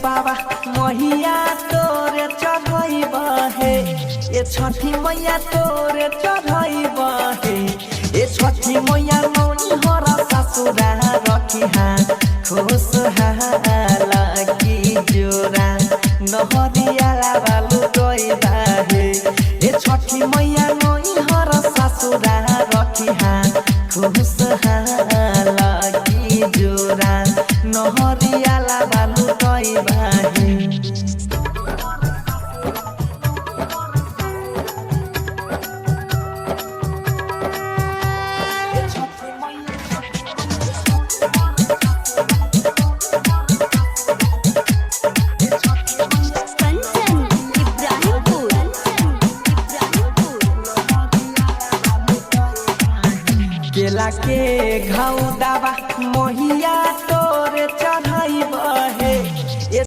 सुपावा महिया तोरे चढ़ई बहे ए छठी मैया तोरे चढ़ई बहे ए छठी मैया नौनी हरा ससुरा रखी हाँ खुश हाला की जोरा नहरिया बालू गई बाहे ए छठी मैया नौनी हरा ससुरा रखी हाँ खुश हाला की जोरा नहरिया बालू गई बाहे केला के घाव दावा